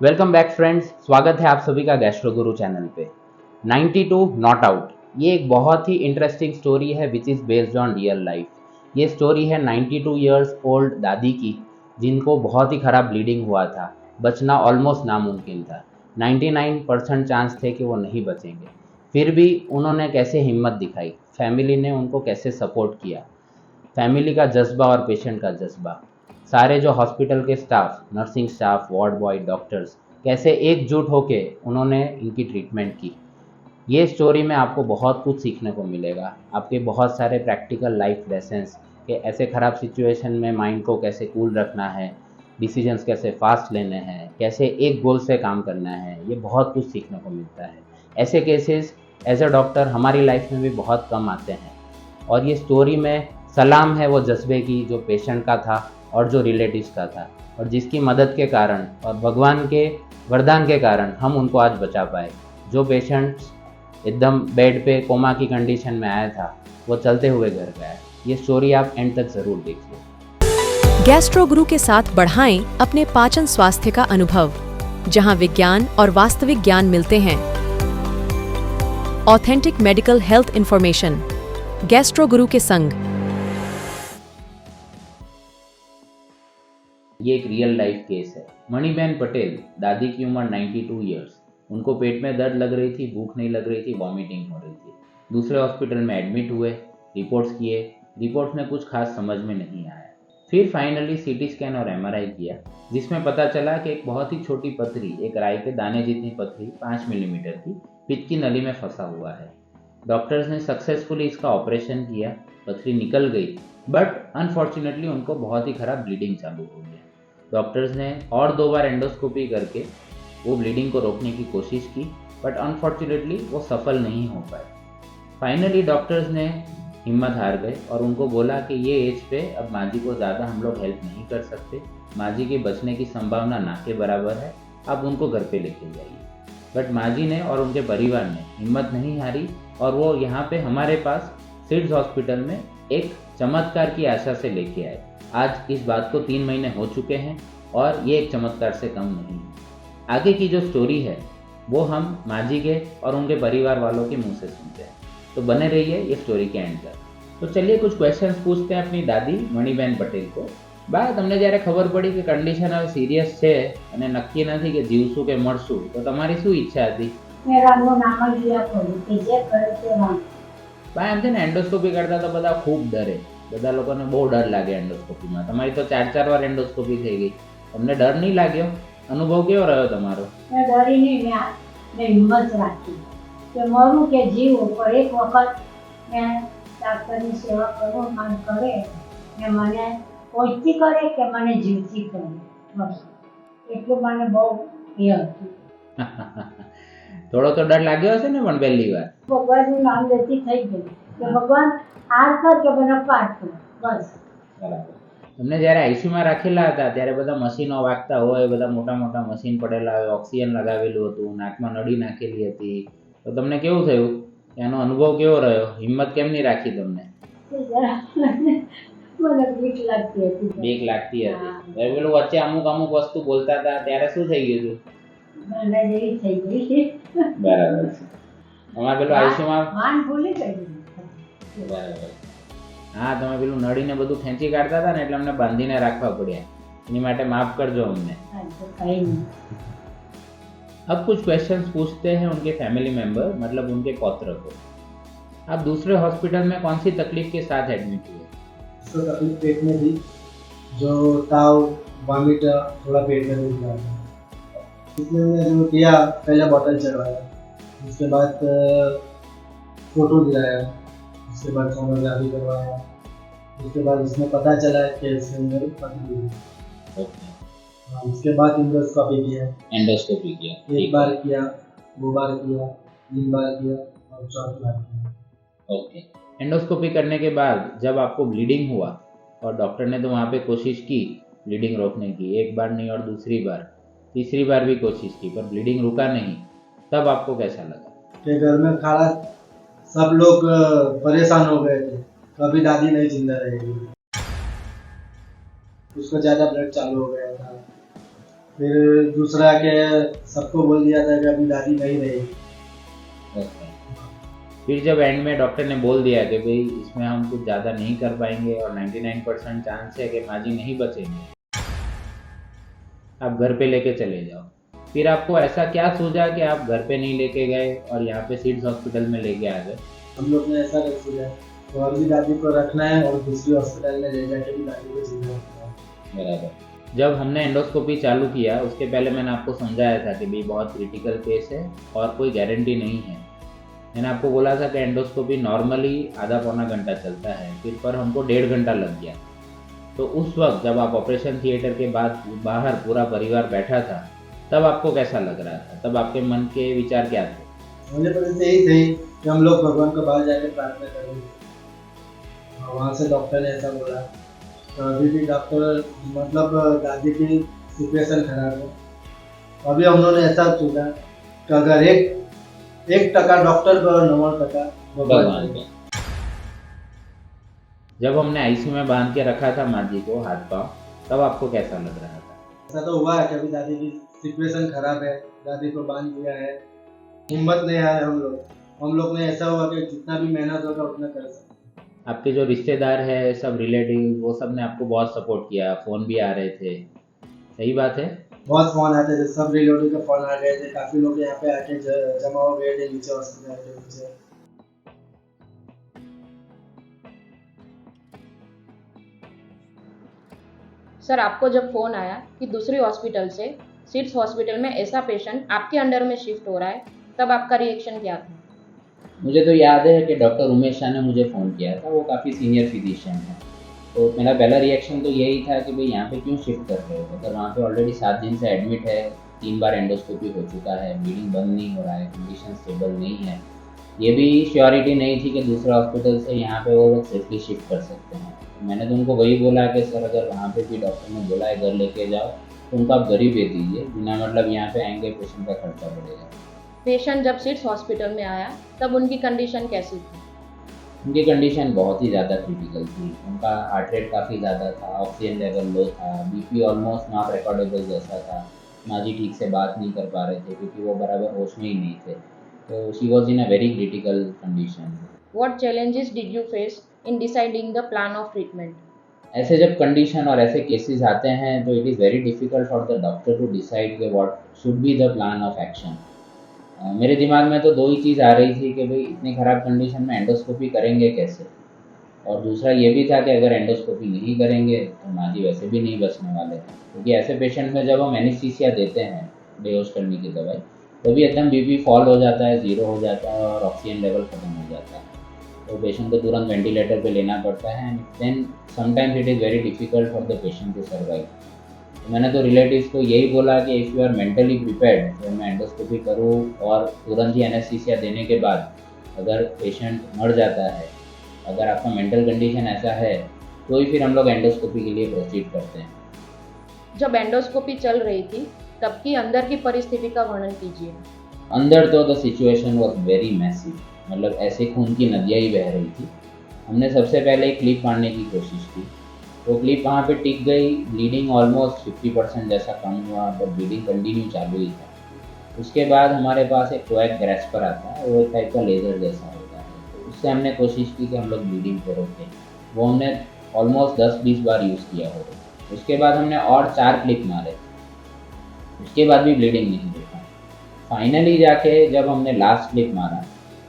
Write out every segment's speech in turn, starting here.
Welcome back friends, स्वागत है आप सभी का गैस्ट्रो गुरु चैनल पे। 92 नॉट आउट, ये एक बहुत ही इंटरेस्टिंग स्टोरी है which is based on real life. ये स्टोरी है 92 इयर्स ओल्ड दादी की, जिनको बहुत ही खराब ब्लीडिंग हुआ था। बचना ऑलमोस्ट नामुमकिन था। 99% चांस थे कि वो नहीं बचेंगे। फिर भी उन्होंने कैसे हिम्मत दिखाई, फैमिली ने उनको कैसे सपोर्ट किया, फैमिली का जज्बा और पेशेंट का जज्बा, सारे जो हॉस्पिटल के staff, nursing staff, ward boy, doctors कैसे एकजुट होके उन्होंने इनकी ट्रीटमेंट की। ये स्टोरी में आपको बहुत कुछ सीखने को मिलेगा। आपके बहुत सारे प्रैक्टिकल लाइफ लेसन्स कि ऐसे ख़राब सिचुएशन में माइंड को कैसे कूल रखना है, डिसीजंस कैसे फास्ट लेने हैं, कैसे एक गोल से काम करना है, ये बहुत कुछ सीखने को मिलता है। ऐसे केसेस एज अ डॉक्टर हमारी लाइफ में भी बहुत कम आते हैं, और ये स्टोरी में सलाम है वो जज्बे की जो पेशेंट का था और जो रिलेटिव्स का था, और जिसकी मदद के कारण और भगवान के वरदान के कारण हम उनको आज बचा पाए। जो पेशेंट्स एकदम बेड पे कोमा की कंडीशन में आया था, वो चलते हुए घर गया। ये स्टोरी आप एंड तक ज़रूर देखिए। गैस्ट्रो गुरु के साथ बढ़ाएं अपने पाचन स्वास्थ्य का अनुभव, जहां विज्ञान और वास्तविक ज्ञान मिलते हैं। Authentic medical health information, gastro गुरु के संग। ये एक रियल लाइफ केस है। मणिबेन पटेल, दादी की उम्र 92 इयर्स। उनको पेट में दर्द लग रही थी, भूख नहीं लग रही थी, वॉमिटिंग हो रही थी। दूसरे हॉस्पिटल में एडमिट हुए, रिपोर्ट्स किए, रिपोर्ट्स में कुछ खास समझ में नहीं आया। फिर फाइनली सीटी स्कैन और एमआरआई किया, जिसमें पता चला कि एक बहुत ही छोटी पथरी, एक राई के दाने जितनी पथरी 5 मिलीमीटर की पित्त की नली में फंसा हुआ है। डॉक्टर्स ने सक्सेसफुली इसका ऑपरेशन किया, पथरी निकल गई, बट अनफॉर्चुनेटली उनको बहुत ही खराब ब्लीडिंग चालू हो गया। डॉक्टर्स ने और 2 बार एंडोस्कोपी करके वो ब्लीडिंग को रोकने की कोशिश की, बट अनफॉर्चुनेटली वो सफल नहीं हो पाए। फाइनली डॉक्टर्स ने हिम्मत हार गए और उनको बोला कि ये एज पे अब माँ जी को ज़्यादा हम लोग हेल्प नहीं कर सकते, माँ जी के बचने की संभावना ना के बराबर है, अब उनको घर पे लेके जाइए। बट माँ जी ने और उनके परिवार ने हिम्मत नहीं हारी, और वो यहाँ पे हमारे पास सिड्स हॉस्पिटल में एक चमत्कार की आशा से लेके आए। आज इस बात को 3 महीने हो चुके हैं और ये एक चमत्कार से कम नहीं है। आगे की जो स्टोरी है वो हम माँ जी के और उनके परिवार वालों के मुंह से सुनते हैं, तो बने रहिए ये स्टोरी के एंड तक। तो चलिए कुछ क्वेश्चंस पूछते हैं अपनी दादी मणिबेन पटेल को। બા તમને જ્યારે ખબર પડી કે કન્ડિશન હવે સિરિયસ છે અને નક્કી નથી કે જીવશું કે મરશું, તો તમારી શું ઈચ્છા હતી? મેરાનું નામ જ લ્યા કરું કે જે કરે તે રામ. બા એમ છે ને, એન્ડોસ્કોપી કરતા તો બધા ખૂબ ડરે, બધા લોકોને બહુ ડર લાગે એન્ડોસ્કોપીમાં। તમારી તો 4 વાર એન્ડોસ્કોપી થઈ ગઈ, તમને ડર નહીં લાગ્યો? અનુભવ કેવો રહ્યો તમારો? મેં ડરી નહીં, મેં હિંમત રાખી કે મરું કે જીવું, પણ એક વખત મેં ડાક્ટરની સેવા કરું, મને કરે ને મને પહોંચતી કરે કે મને જીવતી કરે, બસ એટલું મને બહુ એ હતું। થોડો તો ડર લાગ્યો હશે ને, પણ પહેલી વાર ભગવાનનું નામ લેતી થઈ ગઈ કે ભગવાન હાર કર કે મને પાર કર, બસ। બરાબર। તમને જ્યારે આઈસીયુમાં રાખેલા હતા ત્યારે બધા મશીનો વાગતા હોય, બધા મોટા મોટા મશીન પડેલા હોય, ઓક્સિજન લગાવેલું હતું, નાકમાં નળી નાખેલી હતી, તો તમને કેવું થયું? એનો અનુભવ કેવો રહ્યો? હિંમત કેમ નહીં રાખી તમને? મને બીક લાગતી હતી, બીક લાગતી હતી? પેલું વચ્ચે અમુક અમુક વસ્તુ બોલતા હતા ત્યારે શું થઈ ગયું હતું? મને જેવી થઈ ગઈ, બરાબર છે। તમારે પેલું આઈસીયુમાં ભાન ભૂલી ગઈ। બરાબર। हाँ, તમે પેલું નળીને બધું ખેંચી કાઢતા હતા ને, એટલે અમને બાંધીને રાખવા પડ્યા, એની માટે માફ करजो हमने। अब कुछ क्वेश्चंस पूछते हैं उनके फैमिली मेंबर, मतलब उनके पौत्र को। आप दूसरे हॉस्पिटल में कौन सी तकलीफ के साथ एडमिट हुए? उसको तकलीफ पेट में थी, जो ताव, वॉमिट, थोड़ा पेट में दुख रहा था। इसलिए मैंने जो किया, पहले बॉटल चढ़वाया, उसके बाद फोटो गिराया, उसके बाद सोनोग्राफी करवाया, उसके बाद उसमें पता चला कि इसके अंदर पथरी है। ओके। उसके बाद एंडोस्कोपी किया, एंडोस्कोपी किया, एक बार किया, 2 बार किया, 3 बार किया और 4 बार किया। ओके। एंडोस्कोपी करने के बाद जब आपको ब्लीडिंग हुआ, और डॉक्टर ने तो वहाँ पे कोशिश की ब्लीडिंग रोकने की, एक बार नहीं और दूसरी बार, तीसरी बार भी कोशिश की, पर ब्लीडिंग रुका नहीं, तब आपको कैसा लगा? कि घर में खड़ा सब लोग परेशान हो गए थे, कभी दादी नहीं जिंदा रहेगी, उसको ज़्यादा ब्लड चालू हो गया था, फिर दूसरा के सबको बोल दिया था कि अभी दादी नहीं रहेगी। ओके। फिर जब एंड में डॉक्टर ने बोल दिया कि भाई इसमें हम कुछ ज़्यादा नहीं कर पाएंगे और 99% चांस है कि माँ जी नहीं बचेंगे, आप घर पे लेके चले जाओ, फिर आपको ऐसा क्या सूझा कि आप घर पे नहीं लेके गए और यहाँ पे सीड्स हॉस्पिटल में लेके आ गए? हम लोग ने ऐसा कर सोचा तो अभी दादी को रखना है और दूसरी हॉस्पिटल में ले जाके भी दादी को जिंदा रखना है। बराबर। जब हमने एंडोस्कोपी चालू किया उसके पहले मैंने आपको समझाया था कि भाई बहुत क्रिटिकल केस है और कोई गारंटी नहीं है। मैंने आपको बोला था कि एंडोस्कोपी नॉर्मली आधा पौना घंटा चलता है, फिर पर हमको 1.5 घंटा लग गया। तो उस वक्त जब आप ऑपरेशन थिएटर के बाद बाहर पूरा परिवार बैठा था, तब आपको कैसा लग रहा था? तब आपके मन के विचार क्या थे? मुझे पता से यही थे कि हम लोग भगवान को बाहर जाकर प्रार्थना करेंगे। वहाँ से डॉक्टर ने ऐसा बोला, तो अभी भी डॉक्टर मतलब दादी की सिचुएशन खराब है। अभी हम लोगों ने ऐसा सोचा कि अगर 1% डॉक्टर को और 9% भगवान को। जब हमने आईसीयू में बांध के रखा था माँ जी को हाथ पाँव, तब आपको कैसा लग रहा था? ऐसा तो हुआ है कि अभी दादी की सिचुएशन खराब है, दादी को बांध दिया है, हिम्मत नहीं आ रहा है। हम लोग ने ऐसा हुआ कि जितना भी मेहनत होगा उतना कर सकते। आपके जो रिश्तेदार है, सब रिलेटिव, वो सब ने आपको बहुत सपोर्ट किया, फ़ोन भी आ रहे थे, सही बात है? बहुत फोन आते थे, सब रिलेटिव के फोन आ गए थे, काफी लोग यहाँ पे आके जमा हो गए थे नीचे हॉस्पिटल के नीचे। सर, आपको जब फ़ोन आया कि दूसरी हॉस्पिटल से सीड्स हॉस्पिटल में ऐसा पेशेंट आपके अंडर में शिफ्ट हो रहा है, तब आपका रिएक्शन क्या था? मुझे तो याद है कि डॉक्टर उमेश शाह ने मुझे फ़ोन किया था, वो काफ़ी सीनियर फिजिशियन है। तो मेरा पहला रिएक्शन तो यही था कि भाई यहाँ पे क्यों शिफ्ट कर रहे हो? अगर वहाँ पे ऑलरेडी 7 दिन से एडमिट है, 3 बार एंडोस्कोपी हो चुका है, ब्लीडिंग बंद नहीं हो रहा है, कंडीशन स्टेबल नहीं है। ये भी श्योरिटी नहीं थी कि दूसरे हॉस्पिटल से यहाँ पे वो लोग सेफली शिफ्ट कर सकते हैं। मैंने तो उनको वही बोला कि सर अगर वहाँ पे भी डॉक्टर ने बोला है घर लेके जाओ, तो उनको आप घर ही भेज दीजिए, बिना मतलब यहाँ पे आएंगे पेशेंट का खर्चा बढ़ेगा। पेशेंट जब सीड्स हॉस्पिटल में आया तब उनकी कंडीशन कैसी थी? उनकी कंडीशन बहुत ही ज़्यादा क्रिटिकल थी। उनका हार्ट रेट काफ़ी ज़्यादा था, ऑक्सीजन लेवल लो था, बीपी ऑलमोस्ट नॉट रिकॉर्डेबल जैसा था। माँ जी ठीक से बात नहीं कर पा रहे थे क्योंकि वो बराबर होश में ही नहीं थे। तो she was in a very critical condition. What challenges did you face in deciding the plan of treatment? ऐसे जब कंडीशन और ऐसे केसेस आते हैं तो it is very difficult for the doctor to decide कि what should be the plan of action. मेरे दिमाग में तो 2 ही चीज़ आ रही थी कि भाई इतनी ख़राब कंडीशन में एंडोस्कोपी करेंगे कैसे, और दूसरा ये भी था कि अगर एंडोस्कोपी नहीं करेंगे तो माँ जी वैसे भी नहीं बचने वाले हैं। क्योंकि ऐसे पेशेंट में जब हम एनेस्थीसिया देते हैं बेहोश करने की दवाई, तो भी एकदम बीपी फॉल हो जाता है, 0 हो जाता है और ऑक्सीजन लेवल ख़त्म हो जाता है। तो पेशेंट को तुरंत वेंटिलेटर पे लेना पड़ता है and then sometimes it is very difficult for the patient to survive. तो मैंने तो रिलेटिव्स को यही बोला कि if you are mentally prepared तो मैं एंडोस्कोपी करूँ, और तुरंत ही एनेस्थीसिया देने के बाद अगर पेशेंट मर जाता है, अगर आपका मेंटल कंडीशन ऐसा है, तो ही फिर हम लोग एंडोस्कोपी के लिए प्रोसीड करते हैं। जब एंडोस्कोपी चल रही थी तब की अंदर की परिस्थिति का वर्णन कीजिए। अंदर तो the situation was very massive, मतलब ऐसे खून की नदियाँ ही बह रही थी। हमने सबसे पहले एक क्लिप मारने की कोशिश की, तो क्लिप वहाँ पे टिक गई, ब्लीडिंग ऑलमोस्ट 50% जैसा कम हुआ, बट ब्लीडिंग कंटिन्यू चालू ही था। उसके बाद हमारे पास एक कोएक ग्रेस्पर आता है, वो एक टाइप का लेज़र जैसा होता है, तो उससे हमने कोशिश की कि हम लोग ब्लीडिंग को रोकें। वो हमने ऑलमोस्ट 10-20 बार यूज़ किया होगा। उसके बाद हमने और 4 क्लिप मारे, उसके बाद भी ब्लीडिंग नहीं रुका। फाइनली जाके जब हमने लास्ट क्लिप मारा,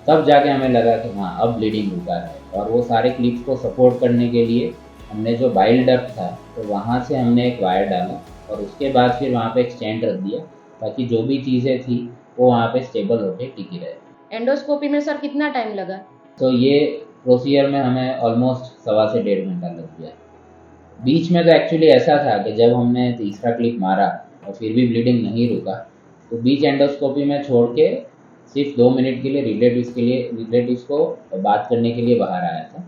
तब जाके हमें लगा कि हाँ अब ब्लीडिंग रुका है, और वो सारे क्लिप्स को सपोर्ट करने के लिए हमने जो बाइल डक्ट था तो वहाँ से हमने एक वायर डाला, और उसके बाद फिर वहाँ पे एक स्टैंड रख दिया ताकि जो भी चीज़ें थी वो वहाँ पे स्टेबल होके टिकी रहे। एंडोस्कोपी में सर कितना टाइम लगा? तो ये प्रोसीजर में हमें ऑलमोस्ट 1.25 से 1.5 घंटा लग गया। बीच में तो एक्चुअली ऐसा था कि जब हमने तीसरा क्लिप मारा और फिर भी ब्लीडिंग नहीं रुका, तो बीच एंडोस्कोपी में छोड़ के सिर्फ 2 मिनट के लिए रिलेटिव्स को बात करने के लिए बाहर आया था।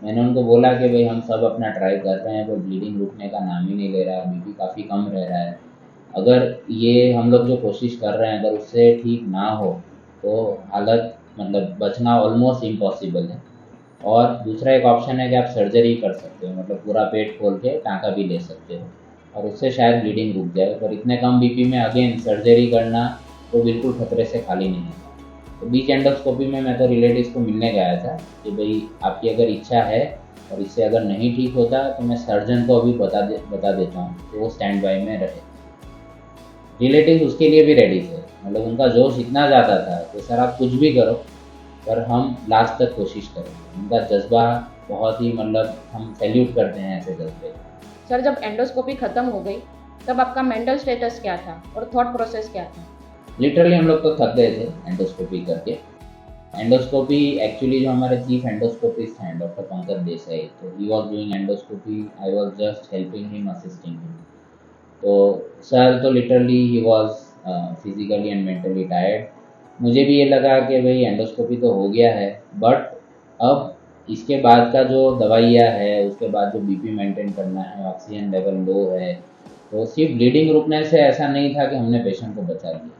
मैंने उनको बोला कि भाई हम सब अपना ट्राई कर रहे हैं, पर ब्लीडिंग रुकने का नाम ही नहीं ले रहा है, बीपी काफ़ी कम रह रहा है। अगर ये हम लोग जो कोशिश कर रहे हैं अगर उससे ठीक ना हो तो हालत मतलब बचना ऑलमोस्ट इम्पॉसिबल है। और दूसरा एक ऑप्शन है कि आप सर्जरी कर सकते हो, मतलब पूरा पेट खोल के टाँका भी ले सकते हो। और उससे शायद ब्लीडिंग रुक जाए, पर इतने कम बीपी में अगेन सर्जरी करना तो बिल्कुल खतरे से खाली नहीं है। तो बीच एंडोस्कोपी में मैं तो रिलेटिव्स को मिलने गया था कि भाई आपकी अगर इच्छा है और इससे अगर नहीं ठीक होता तो मैं सर्जन को अभी बता देता हूँ कि वो स्टैंड बाय में रहे। रिलेटिव्स उसके लिए भी रेडी थे, मतलब उनका जोश इतना ज़्यादा था कि सर आप कुछ भी करो पर हम लास्ट तक कोशिश करेंगे। उनका जज्बा बहुत ही, मतलब हम सैल्यूट करते हैं ऐसे जज्बे। सर जब एंडोस्कोपी खत्म हो गई तब आपका मेंटल स्टेटस क्या था और थॉट प्रोसेस क्या था? लिटरली हम लोग तो थक गए थे एंडोस्कोपी करके। एंडोस्कोपी एक्चुअली जो हमारे चीफ एंडोस्कोपिस्ट हैं डॉक्टर पंकज देसाई, तो he was doing endoscopy, I was just helping him, assisting him. तो सर तो literally he was physically and mentally tired. मुझे भी ये लगा कि भाई एंडोस्कोपी तो हो गया है, बट अब इसके बाद का जो दवाइयाँ है, उसके बाद जो बीपी मेंटेन करना है, ऑक्सीजन लेवल लो है, तो सिर्फ ब्लीडिंग रुकने से ऐसा नहीं था कि हमने पेशेंट को बचा लिया।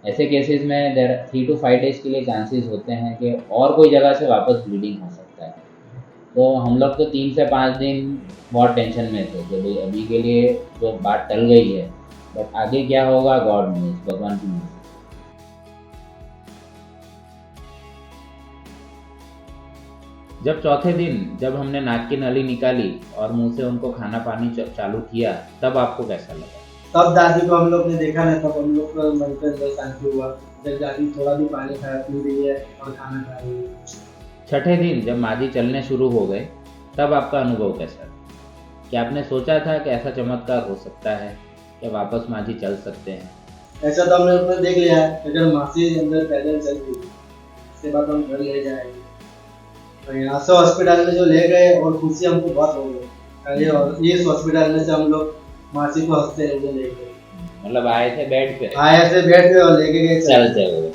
ऐसे केसेस में 3 to 5 डेज के लिए चांसेस होते हैं कि और कोई जगह से वापस ब्लीडिंग हो सकता है। तो हम लोग तो 3 से 5 दिन बहुत टेंशन में थे कि भाई अभी के लिए जो बात टल गई है, बट आगे क्या होगा गॉड नोज, भगवान की मर्जी। जब चौथे दिन जब हमने नाक की नली निकाली और मुंह से उनको खाना पानी चालू किया, तब आपको कैसा लगा? तब दादी को हम लोग ने देखा ना, तब हम लोग का मन के अंदर शांति हुआ जब दादी थोड़ा भी पानी पी रही है और खाना खा रही है। छठे दिन जब माजी चलने शुरू हो गए, तब आपका अनुभव कैसा था? क्या आपने सोचा था कि ऐसा चमत्कार हो सकता है कि वापस माजी चल सकते हैं? ऐसा तो हमने अपने देख लिया है, अगर मासी अंदर पैदल चल गई उसके बाद हम घर ले जाएंगे। और यहाँ से हॉस्पिटल में जो ले गए और खुशी हमको बहुत हो गई। और इस हॉस्पिटल में से हम लोग मासी को हंसते हुए ले गए, मतलब आए थे बेड पे और लेके गए चलते हुए।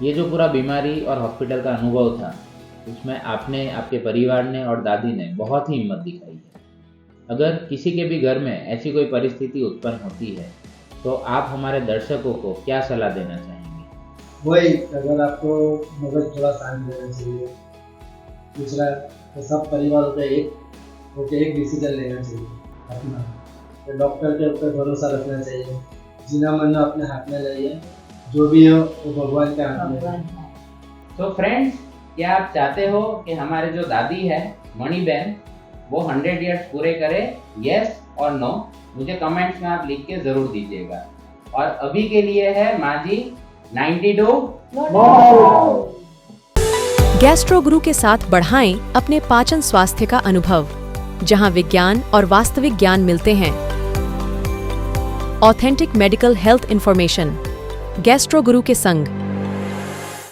ये जो पूरा बीमारी और हॉस्पिटल का अनुभव था, उसमें आपने, आपके परिवार ने और दादी ने बहुत ही हिम्मत दिखाई है। अगर किसी के भी घर में ऐसी कोई परिस्थिति उत्पन्न होती है तो आप हमारे दर्शकों को क्या सलाह देना चाहेंगे? वही, अगर आपको मगज थोड़ा शांत रहना चाहिए। दूसरा, तो सब परिवार होकर एक डिसीजन लेना चाहिए अपना, तो डॉक्टर के ऊपर भरोसा रखना चाहिए। जीना मरना अपने हाथ में लाइए, जो भी हो वो भगवान के हाथ में है। तो फ्रेंड्स, क्या आप चाहते हो कि हमारे जो दादी है मणि बहन, वो 100 ईयर्स पूरे करे? यस और नो मुझे कमेंट्स में आप लिख के जरूर दीजिएगा। और अभी के लिए है माजी 92 गैस्ट्रो गुरु के साथ बढ़ाएं अपने पाचन स्वास्थ्य का अनुभव, जहां विज्ञान और वास्तविक ज्ञान मिलते हैं। Authentic medical health information, gastro गुरु के संग।